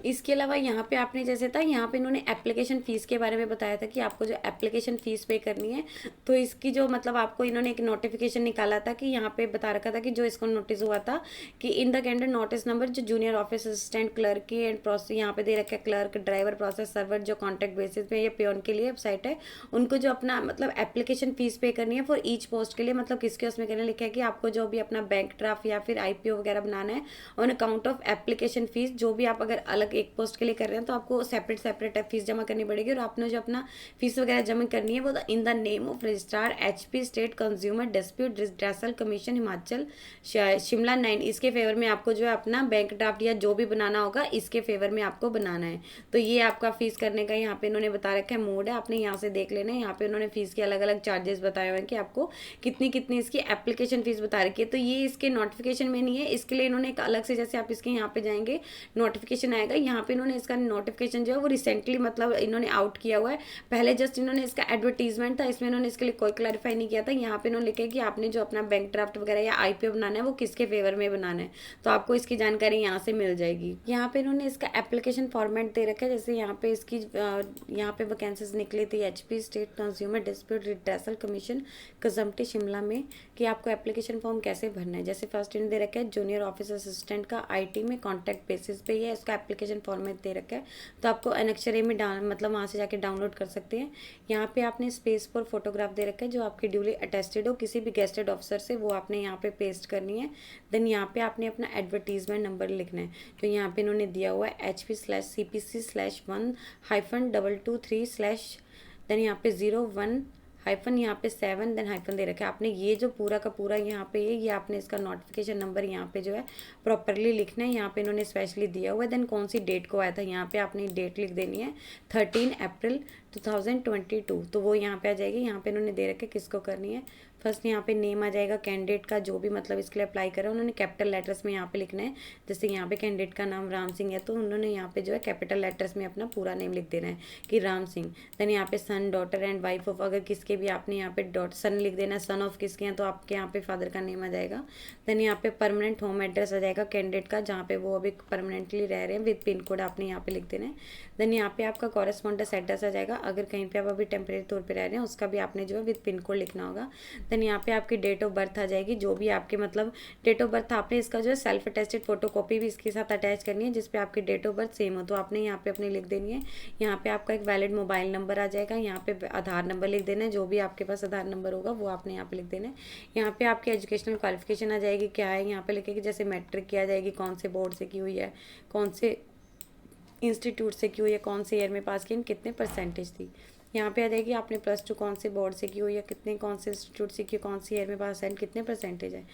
इसके अलावा यहाँ पे आपने जैसे था, यहाँ पे इन्होंने एप्लीकेशन फ़ीस के बारे में बताया था कि आपको जो एप्लीकेशन फ़ीस पे करनी है, तो इसकी जो मतलब आपको इन्होंने एक नोटिफिकेशन निकाला था कि यहाँ पे बता रखा था कि जो इसको नोटिस हुआ था कि इन द कैंडर नोटिस नंबर, जो जूनियर ऑफिस असिस्टेंट, क्लर्क की एंड प्रोसेस यहाँ पे दे रखा है, क्लर्क, ड्राइवर, प्रोसेस सर्वर, जो कॉन्ट्रैक्ट बेसिस पे ये पियोन के लिए वेबसाइट है, उनको जो अपना मतलब एप्लीकेशन फ़ीस पे करनी है फॉर ईच पोस्ट के लिए, मतलब किसके उसमें करना लिखा है कि आपको जो भी अपना बैंक ड्राफ्ट या फिर आईपीओ वगैरह बनाना है on account of application fees, जो भी आप अगर अलग एक पोस्ट के लिए कर रहे हैं तो आपको सेपरेट सेपरेट फीस जमा करनी पड़ेगी, और आपने जो अपना फीस वगैरह जमा करनी है वो in the name of registrar HP state consumer dispute redressal commission Himachal Shimla 9, इसके फेवर में आपको जो है अपना बैंक ड्राफ्ट या जो भी बनाना होगा इसके फेवर में आपको बनाना है। तो ये आपका फीस करने का यहाँ पे इन्होंने बता रखा है मोड है, आपने यहाँ से देख लेना है। यहाँ पे उन्होंने फीस के अलग अलग चार्जेस बताए हुए हैं कि आपको कितनी कितनी इसकी एप्लीकेशन फीस बता रखी है। तो ये इसके नोटिफिकेशन में नहीं है, इसके लिए इन्होंने एक अलग से, जैसे आप इसके यहाँ पे जाएंगे नोटिफिकेशन आएगा, यहाँ पे इन्होंने इसका नोटिफिकेशन जो है वो रिसेंटली मतलब इन्होंने आउट किया हुआ है। पहले जस्ट इन्होंने इसका एडवर्टीजमेंट था, इसमें इन्होंने इसके लिए कोई क्लैरिफाई नहीं किया था। यहाँ पे इन्होंने लिखा कि आपने जो अपना बैंक ड्राफ्ट वगैरह या आईपीओ बनाना है वो किसके फेवर में बनाना है, तो आपको इसकी जानकारी यहाँ से मिल जाएगी। यहाँ पे इन्होंने इसका एप्लीकेशन फॉर्मेट दे रखा है, जैसे यहाँ पे इसकी यहाँ पे वैकेंसीज निकली थी HP state consumer dispute redressal commission Kasumpti Shimla में, कि आपको एप्लीकेशन फॉर्म कैसे भरना है। जैसे फर्स्ट इन्होंने दे रखा है जूनियर ऑफिस असिस्टेंट का आईटी में कॉन्ट्रैक्ट बेसिस पे, ये इसका एप्लीकेशन फॉर्मेट दे रखा है, तो आपको अनक्षरे में मतलब वहाँ से जाके डाउनलोड कर सकते हैं। यहाँ पे आपने स्पेस पर फोटोग्राफ दे रखा है जो आपकी ड्यूली अटेस्टेड हो किसी भी गेस्टेड ऑफिसर से, वो आपने यहाँ पे पेस्ट करनी है। देन यहाँ पे आपने अपना एडवर्टीजमेंट नंबर लिखना है, तो यहाँ पे इन्होंने दिया हुआ है HP/CPC/1-223/ देन यहाँ पे 01 हाइफन यहाँ पे 7 देन हाइफन दे रखा है। आपने ये जो पूरा का पूरा यहाँ पे ये आपने इसका नोटिफिकेशन नंबर यहाँ पे जो है प्रॉपरली लिखना है। यहाँ पे इन्होंने स्पेशली दिया हुआ है। देन कौन सी डेट को आया था, यहाँ पे आपने डेट लिख देनी है 13 अप्रैल 2022, तो वो यहाँ पे आ जाएगी। यहाँ पे इन्होंने दे रखे किसको करनी है। फर्स्ट यहाँ पे नेम आ जाएगा कैंडिडेट का, जो भी मतलब इसके लिए अप्लाई करा उन्होंने कैपिटल लेटर्स में यहाँ पे लिखना है। जैसे यहाँ पे कैंडिडेट का नाम राम सिंह है, तो उन्होंने यहाँ पे जो है कैपिटल लेटर्स में अपना पूरा नेम लिख देना है कि राम सिंह। देन यहाँ पे सन, डॉटर एंड वाइफ ऑफ, अगर किसके भी आपने यहाँ पे डॉटर सन लिख देना है, सन ऑफ किसके हैं तो आपके यहाँ पे फादर का नेम आ जाएगा। देन यहाँ पे परमानेंट होम एड्रेस आ जाएगा कैंडिडेट का, जहाँ पे वो अभी परमानेंटली रह रहे हैं, विद पिन कोड आपने यहाँ पे लिख देना है। देन यहाँ पे आपका कॉरेस्पॉन्डेंस एड्रेस आ जाएगा, अगर कहीं पे आप अभी टेम्परेरी तौर पे रह रहे हैं उसका भी आपने जो है विद पिन कोड लिखना होगा। देन यहाँ पे आपकी डेट ऑफ बर्थ आ जाएगी, जो भी आपके मतलब डेट ऑफ बर्थ आपने इसका जो है सेल्फ अटेस्टेड फोटो कॉपी भी इसके साथ अटैच करनी है, जिसपे आपकी डेट ऑफ बर्थ सेम हो, तो आपने यहाँ पे अपनी लिख देनी है। यहाँ पे आपका एक वैलिड मोबाइल नंबर आ जाएगा, यहाँ पे आधार नंबर लिख देना है, जो भी आपके पास आधार नंबर होगा वो आपने यहाँ पे लिख देना है। यहाँ पे आपकी एजुकेशनल क्वालिफिकेशन आ जाएगी, क्या है यहाँ पे लिखेगी, जैसे मैट्रिक की आ जाएगी, कौन से बोर्ड से की हुई है, कौन से इंस्टीट्यूट से की हुई है, कौन से ईयर में पास की, कितने परसेंटेज थी। यहाँ पे आ जाएगी आपने +2 कौन से बोर्ड से की हुई है, कितने कौन से इंस्टीट्यूट से की, कौन सी ईयर में पास है, कितने परसेंटेज है।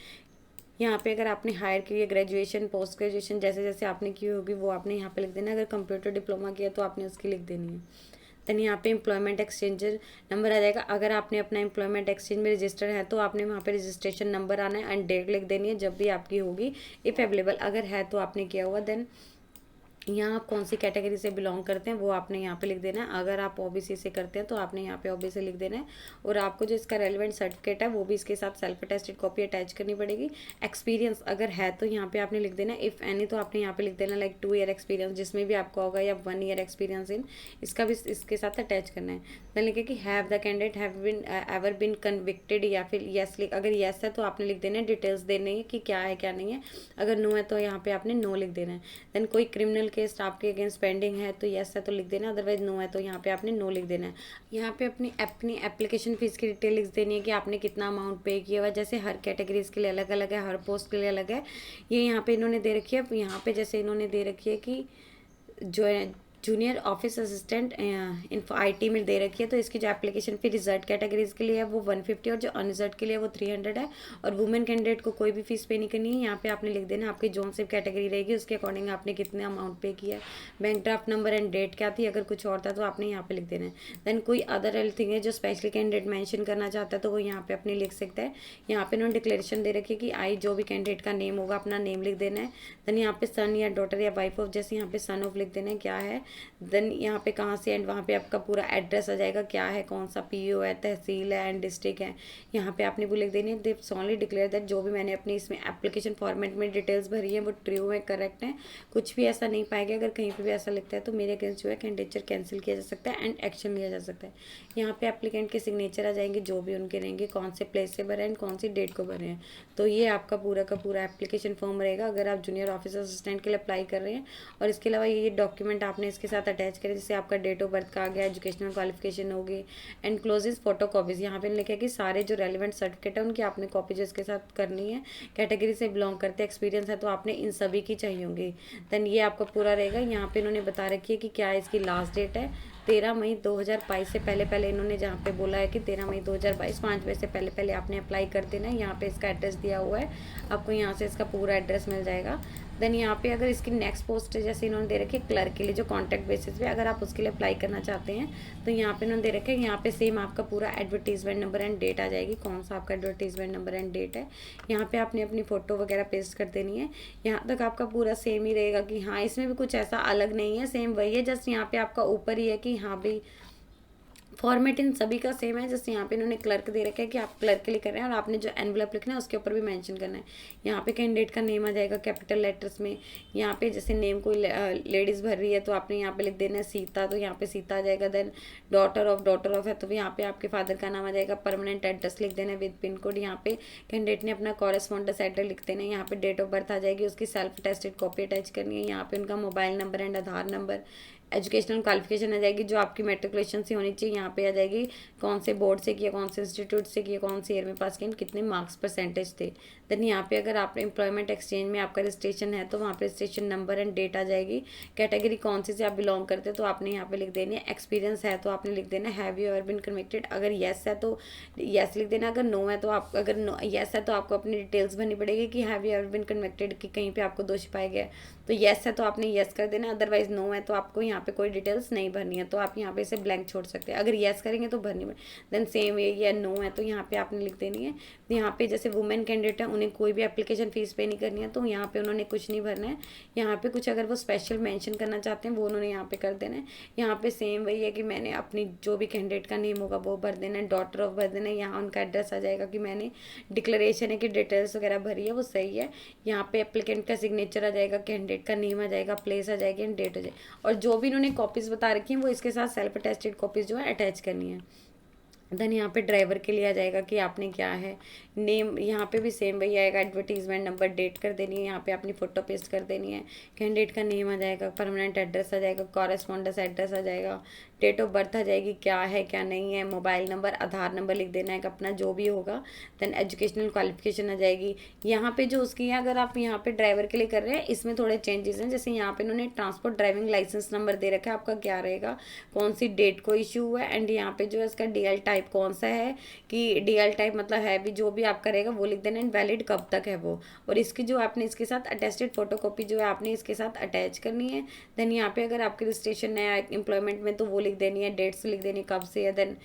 यहाँ पे अगर आपने हायर की है ग्रेजुएशन, पोस्ट ग्रेजुएशन जैसे जैसे आपने की होगी वो आपने यहाँ पे लिख देना है। अगर कंप्यूटर डिप्लोमा किया तो आपने उसकी लिख देनी है। देन यहाँ पे एम्प्लॉयमेंट एक्सचेंजर नंबर आ जाएगा, अगर आपने अपना एम्प्लॉयमेंट एक्सचेंज में रजिस्टर है तो आपने वहाँ पे रजिस्ट्रेशन नंबर आना है एंड डेट लिख देनी है जब भी आपकी होगी, इफ़ अवेलेबल अगर है तो आपने किया हुआ। देन यहाँ आप कौन सी कैटेगरी से बिलोंग करते हैं वो आपने यहाँ पे लिख देना है, अगर आप ओबीसी से करते हैं तो आपने यहाँ पे ओबीसी लिख देना है। और आपको जो इसका रेलिवेंट सर्टिफिकेट है वो भी इसके साथ सेल्फ अटेस्टेड कॉपी अटैच करनी पड़ेगी। एक्सपीरियंस अगर है तो यहाँ पे आपने लिख देना है, इफ़ एनी तो आपने यहाँ पे लिख देना लाइक 2 ईयर एक्सपीरियंस जिसमें भी आपका होगा, या 1 ईयर एक्सपीरियंस इन, इसका भी इसके साथ अटैच करना है। देन लिखे कि have the candidate have been ever been convicted, या फिर येस लिख, अगर येस है तो आपने लिख देना है, डिटेल्स देनी है कि क्या है क्या नहीं है, अगर नो है तो यहाँ पे आपने नो लिख देना है। देन कोई क्रिमिनल केस आपके अगेंस्ट पेंडिंग है तो येस है तो लिख देना, अदरवाइज नो है तो यहाँ पे आपने नो लिख देना है। यहाँ पे अपनी एप्लीकेशन फीस की डिटेल लिख देनी है कि आपने कितना अमाउंट पे किया हुआ है, जैसे हर कैटेगरीज के लिए अलग अलग है, हर पोस्ट के लिए अलग है। ये यहाँ पे इन्होंने दे रखी है, यहाँ पे जैसे इन्होंने दे रखी है कि जो junior office assistant info IT में दे रखी है, तो इसकी जो एप्लीकेशन फी रिजर्व कैटेगरीज के लिए है वो 150 और जो अनरिजर्व के लिए वो 300 है। और वुमेन कैंडिडेट को कोई भी फीस पे नहीं करनी है। यहाँ पे आपने लिख देना आपकी जोन से कैटेगरी रहेगी उसके अकॉर्डिंग आपने कितने अमाउंट पे किया है, bank draft number and date क्या थी, अगर कुछ और था तो आपने यहाँ पे लिख देना है। देन कोई अदर एनीथिंग है जो स्पेशली कैंडिडेट मेंशन करना चाहता है तो वो यहाँ पे अपने लिख सकता है। यहाँ पे उन्होंने डिक्लेरेशन दे रखी है कि आई जो भी कैंडिडेट का नेम होगा अपना नेम लिख देना है। देन यहाँ पे सन या डॉटर या वाइफ ऑफ, जैसे यहाँ पे सन ऑफ लिख देना है क्या है, देन यहाँ पे कहाँ से एंड वहाँ पे आपका पूरा एड्रेस आ जाएगा, क्या है, कौन सा पीओ है, तहसील है एंड डिस्ट्रिक्ट है। यहाँ पे आपने वो लिख देनी है दिस ओनली डिक्लेयर दैट जो भी मैंने अपनी इसमें एप्लीकेशन फॉर्मेट में डिटेल्स भरी है वो ट्रू है, करेक्ट है, कुछ भी ऐसा नहीं पाएगा। अगर कहीं पे भी ऐसा लिखता है तो मेरे अगेंस्ट जो है कैंडिडेचर कैंसिल किया जा सकता है एंड एक्शन लिया जा सकता है। यहाँ पे एप्लीकेंट के सिग्नेचर आ जाएंगे जो भी उनके रहेंगे, कौन से प्लेस से भरे हैं, कौन सी डेट को भरे हैं। तो ये आपका पूरा का पूरा एप्लीकेशन फॉर्म रहेगा अगर आप जूनियर ऑफिसर असिस्टेंट के लिए अप्लाई कर रहे हैं। और इसके अलावा ये डॉक्यूमेंट आपने इसके साथ अटैच करें, जैसे आपका डेट ऑफ बर्थ का आ गया, एजुकेशनल क्वालिफिकेशन होगी एंड क्लोजेज फोटो कॉपीज। यहाँ पे लिखा है कि सारे जो रेलिवेंट सर्टिफिकेट है उनकी आपने कॉपी जो इसके साथ करनी है। कैटेगरी से बिलोंग करते एक्सपीरियंस है तो आपने इन सभी की चाहिए होंगी। देन ये आपका पूरा रहेगा। यहाँ पे इन्होंने बता रखी है कि क्या इसकी लास्ट डेट है 13 मई 2022 से पहले पहले इन्होंने जहाँ पे बोला है कि 13 मई 2022 5 बजे से पहले पहले आपने अप्लाई कर देना है। यहाँ पे इसका एड्रेस दिया हुआ है, आपको यहाँ से इसका पूरा एड्रेस मिल जाएगा। देन यहाँ पे अगर इसकी नेक्स्ट पोस्ट जैसे इन्होंने दे रखी है क्लर्क के लिए जो कॉन्ट्रैक्ट बेसिस पे, अगर आप उसके लिए अप्लाई करना चाहते हैं तो यहाँ पे इन्होंने दे रखा है, यहाँ पे सेम आपका पूरा एडवर्टीजमेंट नंबर एंड डेट आ जाएगी, कौन सा आपका एडवर्टीजमेंट नंबर एंड डेट है। यहाँ पे आपने अपनी फ़ोटो वगैरह पेस्ट कर देनी है। यहाँ तक आपका पूरा सेम ही रहेगा कि हाँ इसमें भी कुछ ऐसा अलग नहीं है, सेम वही है, जस्ट यहाँ पे आपका ऊपर ही है कि हाँ भाई फॉर्मेट इन सभी का सेम है। जैसे यहाँ पे इन्होंने क्लर्क दे रखा है कि आप क्लर्क के लिए कर रहे हैं और आपने जो एनवलप लिखना है उसके ऊपर भी मेंशन करना है। यहाँ पे कैंडिडेट का नेम आ जाएगा कैपिटल लेटर्स में। यहाँ पे जैसे नेम कोई लेडीज़ भर रही है तो आपने यहाँ पे लिख देना है सीता, तो यहाँ पे सीता आ जाएगा। देन डॉटर ऑफ है तो यहाँ पे आपके फादर का नाम आ जाएगा। परमानेंट एड्रेस लिख देना है विद पिन कोड। यहाँ पे कैंडिडेट ने अपना कॉरेस्पॉन्डेंस एड्रेस लिख देना है। यहाँ पे डेट ऑफ बर्थ आ जाएगी, उसकी सेल्फ अटेस्टेड कॉपी अटैच करनी है। यहाँ पे उनका mobile number and Aadhaar number. Educational qualification आ जाएगी जो आपकी मेट्रिकुलेशन से होनी चाहिए। यहाँ पे आ जाएगी कौन से बोर्ड से किया, कौन से इंस्टीट्यूट से किया, कौन से ईयर में पास किया, कितने मार्क्स परसेंटेज थे। देन यहाँ पे अगर आप एम्प्लॉयमेंट एक्सचेंज में आपका रजिस्ट्रेशन है तो वहाँ पे रजिस्ट्रेशन नंबर एंड डेट आ जाएगी। कैटेगरी कौन सी से आप बिलोंग करते हैं तो आपने यहाँ पे लिख देनी है। एक्सपीरियंस है तो आपने लिख देना have you ever been convicted, अगर येस है तो येस लिख देना। अगर नो है तो आप, अगर येस है तो आपको अपनी डिटेल्स भरनी पड़ेगी कि have you ever been convicted, कि कहीं पे आपको दोषी पाया गया। तो येस है तो आपने येस कर देना, अदरवाइज नो है तो आपको यहाँ पे कोई डिटेल्स नहीं भरनी है, तो आप यहाँ पे इसे ब्लैंक छोड़ सकते हैं। अगर येस करेंगे तो भरनी पड़े। देन सेम ये नो है तो यहाँ पे आपने लिख देनी है। यहाँ पे जैसे वुमेन कैंडिडेट है उन्हें कोई भी एप्लीकेशन फीस पे नहीं करनी है तो यहाँ पे उन्होंने कुछ नहीं भरना है। यहाँ पे कुछ अगर वो स्पेशल मेंशन करना चाहते हैं वो उन्होंने यहाँ पे कर देना है। यहाँ पे सेम वही है कि मैंने अपनी जो भी कैंडिडेट का नेम होगा वो भर देना है, डॉटर ऑफ भर देना है। यहाँ उनका एड्रेस आ जाएगा कि मैंने डिक्लेरेशन है कि डिटेल्स वगैरह भरी है वो सही है। यहाँ पे एप्लीकेंट का सिग्नेचर आ जाएगा, कैंडिडेट का नेम आ जाएगा, प्लेस आ जाएगी एंड डेट आ जाएगी। और जो भी इन्होंने कॉपीज़ बता रखी हैं वो इसके साथ सेल्फ अटेस्टेड कॉपीज़ जो है अटैच करनी है। देन यहाँ पे ड्राइवर के लिए आ जाएगा कि आपने क्या है नेम, यहाँ पे भी सेम वही आएगा, एडवर्टीजमेंट नंबर, डेट कर देनी है। यहाँ पे अपनी फ़ोटो पेस्ट कर देनी है। कैंडिडेट का नेम आ जाएगा, परमानेंट एड्रेस आ जाएगा, कॉरेस्पॉन्डेंस एड्रेस आ जाएगा, डेट ऑफ बर्थ आ जाएगी, क्या है क्या नहीं है, मोबाइल नंबर, आधार नंबर लिख देना है अपना जो भी होगा। देन एजुकेशनल क्वालिफिकेशन आ जाएगी। यहाँ पे जो उसकी है, अगर आप यहाँ पे ड्राइवर के लिए कर रहे हैं इसमें थोड़े चेंजेस हैं। जैसे यहाँ पे इन्होंने ट्रांसपोर्ट ड्राइविंग लाइसेंस नंबर दे रखा है, आपका क्या रहेगा, कौन सी डेट को इशू हुआ है एंड यहाँ पे जो है इसका डीएल टाइप कौन सा है, कि डीएल टाइप मतलब है भी जो भी आपका रहेगा वो लिख देना एंड वैलिड कब तक है वो। और इसकी जो आपने इसके साथ अटेस्टेड फोटोकॉपी जो है आपने इसके साथ अटैच करनी है। देन यहाँ पे अगर आपकी रजिस्ट्रेशन है एम्प्लॉयमेंट में तो वो लिख देनी है, डेट्स लिख देनी कब से है। देन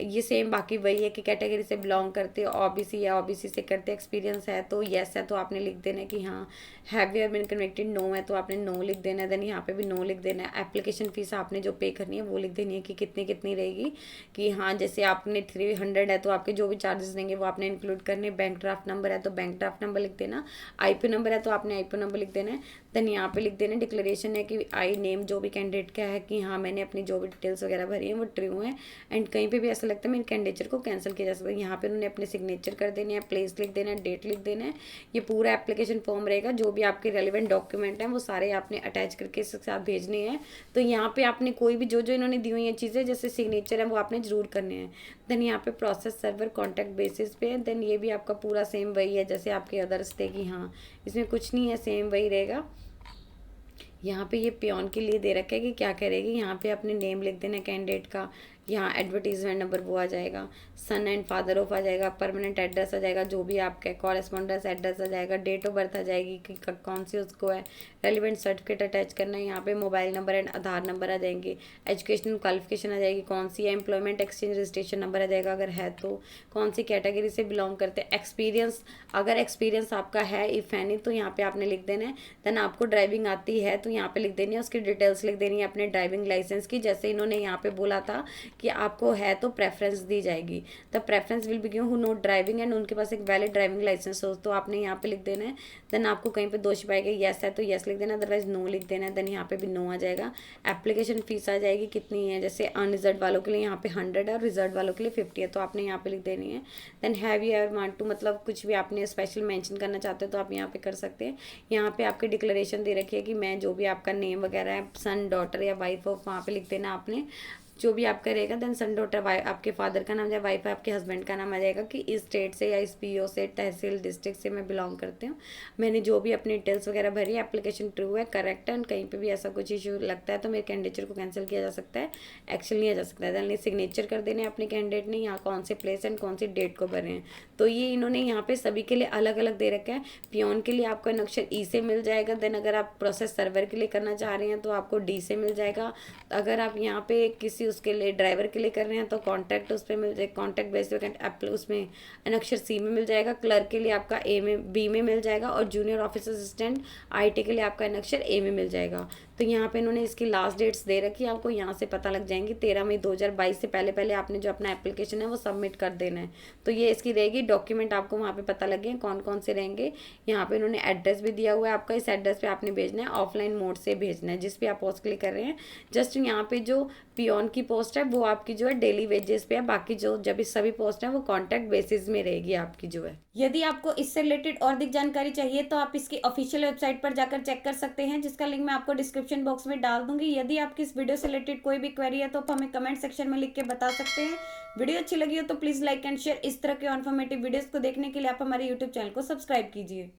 ये सेम बाकी वही है कि कैटेगरी से बिलोंग करते हो, ओबीसी या ओबीसी से करते, एक्सपीरियंस है तो येस है तो आपने लिख देना है कि हाँ। Have you been convicted, no है तो आपने नो लिख देना है। देन यहाँ पे भी नो लिख देना है। एप्लीकेशन फीस आपने जो पे करनी है वो लिख देनी है कि कितनी कितनी रहेगी, कि हाँ जैसे आपने 300 है तो आपके जो भी चार्जेस देंगे वो आपने इंक्लूड करने। बैंक ड्राफ्ट नंबर है तो बैंक ड्राफ्ट नंबर लिख देना। आईपी नंबर है तो आपने आईपी नंबर लिख देना है। देन यहाँ पे लिख देना डिक्लेरेशन है कि आई नेम जो भी कैंडिडेट का है कि हाँ मैंने अपनी जो भी डिटेल्स वगैरह भरी हैं वो ट्रू है। एंड कहीं पे भी ऐसा लगता है मेरे कैंडिडेचर को कैंसिल किया जा सकता है, यहाँ पे उन्होंने अपने सिग्नेचर कर देने हैं, प्लेस लिख देना है, डेट लिख देना है। ये पूरा एप्लीकेशन फॉर्म रहेगा, जो भी आपके रेलिवेंट डॉक्यूमेंट हैं वो सारे आपने अटैच करके इसके साथ भेजने हैं। तो यहाँ पे आपने कोई भी जो जो इन्होंने दी हुई हैं चीज़ें जैसे सिग्नेचर है वो आपने जरूर करने हैं। देन यहाँ पे प्रोसेस सर्वर कॉन्टैक्ट बेसिस पे है। देन ये भी आपका पूरा सेम वही है जैसे आपके अदर्स थे कि हाँ इसमें कुछ नहीं है, सेम वही रहेगा। यहाँ पे ये पियोन के लिए दे रखा है कि क्या करेगी, यहाँ पे अपने नेम लिख देना कैंडिडेट का, यहाँ एडवर्टीजमेंट नंबर वो आ जाएगा, सन एंड फादर ऑफ आ जाएगा, परमानेंट एड्रेस आ जाएगा, जो भी आपका कॉरेस्पॉन्डेंस एड्रेस आ जाएगा, डेट ऑफ बर्थ आ जाएगी कि कौन सी उसको है, रेलिवेंट सर्टिफिकेट अटैच करना है, यहाँ पे mobile number and Aadhaar number आ जाएंगे, एजुकेशनल क्वालिफिकेशन आ जाएगी, कौन सी है, एम्प्लॉयमेंट एक्सचेंज रजिस्ट्रेशन नंबर आ जाएगा अगर है तो, कौन सी कैटेगरी से बिलोंग करते हैं, एक्सपीरियंस अगर एक्सपीरियंस आपका है इफ एनी तो यहाँ पे आपने लिख देना है। देन आपको ड्राइविंग आती है तो यहाँ पे लिख देनी है, उसकी डिटेल्स लिख देनी है अपने ड्राइविंग लाइसेंस की, जैसे इन्होंने यहाँ पे बोला था कि आपको है तो प्रेफरेंस दी जाएगी, the preference will be given who know driving and उनके पास एक वैलिड ड्राइविंग लाइसेंस हो, तो आपने यहाँ पे लिख देना है। देन आपको कहीं पे दोष पाएगा येस है तो येस लिख देना, अदरवाइज नो लिख देना है। देन यहाँ पे भी नो आ जाएगा। एप्लीकेशन फीस आ जाएगी कितनी है, जैसे अनरिजर्व वालों के लिए यहाँ पे 100 है और रिजर्व वालों के लिए 50 है, तो आपने यहाँ पे लिख देनी है। Then have you ever want to, मतलब कुछ भी आपने स्पेशल मेंशन करना चाहते हो तो आप यहाँ पे कर सकते हैं। यहाँ पे आपकी डिक्लेरेशन दे रखी है कि मैं जो भी आपका नेम वगैरह है, सन डॉटर या वाइफ ऑफ, वहाँ पे लिख देना आपने जो भी आपका रहेगा। देन सन डॉटर वाइफ आपके फादर का नाम या वाइफ आपके हस्बैंड का नाम आ जाएगा कि इस स्टेट से या इस पीओ से, तहसील, डिस्ट्रिक्ट से मैं बिलोंग करती हूँ, मैंने जो भी अपनी डिटेल्स वगैरह भरी, एप्लीकेशन ट्रू है, करेक्ट है, कहीं पे भी ऐसा कुछ इशू लगता है तो मेरे कैंडिडेचर को कैंसिल किया जा सकता है, एक्शन लिया जा सकता है। देन सिग्नेचर कर देने अपने कैंडिडेट ने यहाँ कौन से प्लेस एंड कौन सी डेट को भरे हैं। तो ये इन्होंने यहाँ पे सभी के लिए अलग अलग दे रखा है। पियोन के लिए आपको अक्षर ई से मिल जाएगा। देन अगर आप प्रोसेस सर्वर के लिए करना चाह रहे हैं तो आपको डी से मिल जाएगा। अगर आप यहाँ पे किसी उसके लिए ड्राइवर के लिए कर रहे हैं तो कॉन्टैक्ट उस पर मिल जाएगा, कॉन्टैक्ट बेस पे उसमें अक्षर सी में मिल जाएगा। क्लर्क के लिए आपका ए में, बी में मिल जाएगा और जूनियर ऑफिस असिस्टेंट आईटी के लिए आपका अक्षर ए में मिल जाएगा। तो यहाँ पे इन्होंने इसकी लास्ट डेट्स दे रखी है, आपको यहाँ से पता लग जाएंगी। 13 मई 2022 से पहले पहले आपने जो अपना एप्लीकेशन है वो सबमिट कर देना है। तो ये इसकी रहेगी। डॉक्यूमेंट आपको वहाँ पे पता लगे कौन कौन से रहेंगे। यहाँ पे इन्होंने एड्रेस भी दिया हुआ है आपका, इस एड्रेस पे आपने भेजना है, ऑफलाइन मोड से भेजना है जिस पे आप पोस्ट क्लिक कर रहे हैं। जस्ट यहाँ पे जो पियोन की पोस्ट है वो आपकी जो है डेली वेजेस पे है, बाकी जो जब इस सभी पोस्ट है वो कॉन्ट्रैक्ट बेसिस में रहेगी आपकी जो है। यदि आपको इससे रिलेटेड और अधिक जानकारी चाहिए तो आप इसकी ऑफिशियल वेबसाइट पर जाकर चेक कर सकते हैं, जिसका लिंक मैं आपको डिस्क्रिप्शन बॉक्स में डाल दूंगी। यदि आपकी इस वीडियो से रिलेटेड कोई भी क्वेरी है तो आप हमें कमेंट सेक्शन में लिख के बता सकते हैं। वीडियो अच्छी लगी हो तो प्लीज लाइक एंड शेयर। इस तरह के इन्फॉर्मेटिव वीडियोस को देखने के लिए आप हमारे यूट्यूब चैनल को सब्सक्राइब कीजिए।